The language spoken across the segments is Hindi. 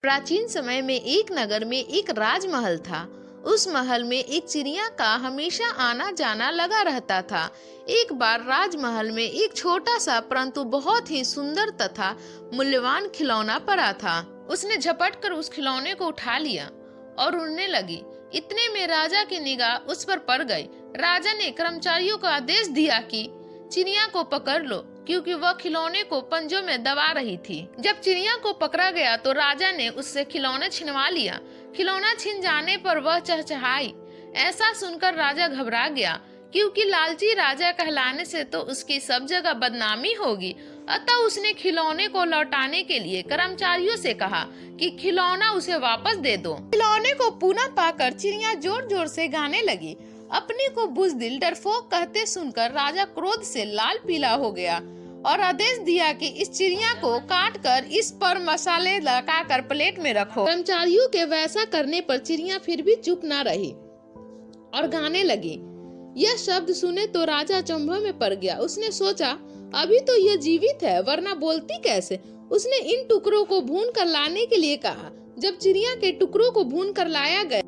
प्राचीन समय में एक नगर में एक राजमहल था। उस महल में एक चिड़िया का हमेशा आना जाना लगा रहता था। एक बार राजमहल में एक छोटा सा परंतु बहुत ही सुंदर तथा मूल्यवान खिलौना पड़ा था। उसने झपट कर उस खिलौने को उठा लिया और उड़ने लगी। इतने में राजा की निगाह उस पर पड़ गई। राजा ने कर्मचारियों को आदेश दिया कि चिड़िया को पकड़ लो, क्योंकि वह खिलौने को पंजों में दबा रही थी। जब चिड़िया को पकड़ा गया तो राजा ने उससे खिलौना छिनवा लिया। खिलौना छिन जाने पर वह चहचहाई। ऐसा सुनकर राजा घबरा गया, क्योंकि लालची राजा कहलाने से तो उसकी सब जगह बदनामी होगी। अतः उसने खिलौने को लौटाने के लिए कर्मचारियों से कहा कि खिलौना उसे वापस दे दो। खिलौने को पुनः पाकर चिड़िया जोर जोर से गाने लगी। अपने को बुज़दिल डरपोक कहते सुनकर राजा क्रोध से लाल पीला हो गया और आदेश दिया कि इस चिड़िया को काट कर इस पर मसाले लगाकर प्लेट में रखो। कर्मचारियों के वैसा करने पर चिड़िया फिर भी चुप न रही और गाने लगी। यह शब्द सुने तो राजा चंभा में पड़ गया। उसने सोचा, अभी तो यह जीवित है, वरना बोलती कैसे। उसने इन टुकड़ों को भून कर लाने के लिए कहा। जब चिड़िया के टुकड़ों को भून कर लाया गया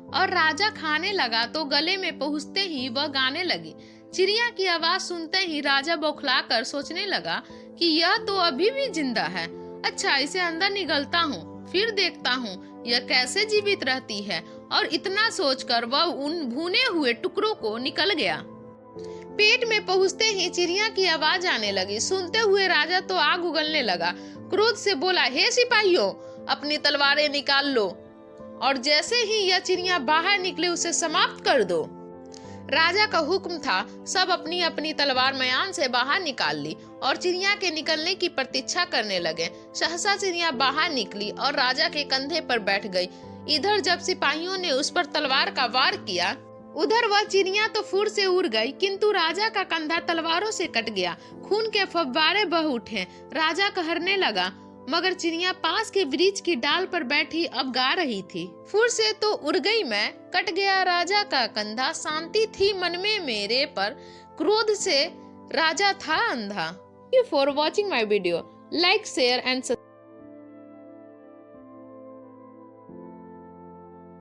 और राजा खाने लगा तो गले में पहुंचते ही वह गाने लगी। चिड़िया की आवाज सुनते ही राजा बौखलाकर सोचने लगा कि यह तो अभी भी जिंदा है। अच्छा, इसे अंदर निगलता हूँ, फिर देखता हूँ यह कैसे जीवित रहती है। और इतना सोचकर वह उन भुने हुए टुकड़ों को निकल गया। पेट में पहुंचते ही चिड़िया की आवाज आने लगी। सुनते हुए राजा तो आग उगलने लगा। क्रोध से बोला, हे सिपाहियों, अपनी तलवारें निकाल लो और जैसे ही यह चिड़िया बाहर निकले उसे समाप्त कर दो। राजा का हुक्म था। सब अपनी अपनी तलवार म्यान से बाहर निकाल ली और चिड़िया के निकलने की प्रतीक्षा करने लगे। सहसा चिड़िया बाहर निकली और राजा के कंधे पर बैठ गई। इधर जब सिपाहियों ने उस पर तलवार का वार किया, उधर वह चिड़िया तो फुर से उड़ गई, किंतु राजा का कंधा तलवारों से कट गया। खून के फव्वारे बह उठे। राजा कहरने लगा, मगर चिड़िया पास के वृक्ष की डाल पर बैठी अब गा रही थी। फुर से तो उड़ गई मैं, कट गया राजा का कंधा। शांति थी मन में मेरे, पर क्रोध से राजा था अंधा। Thank you for watching my video. Like, share and subscribe.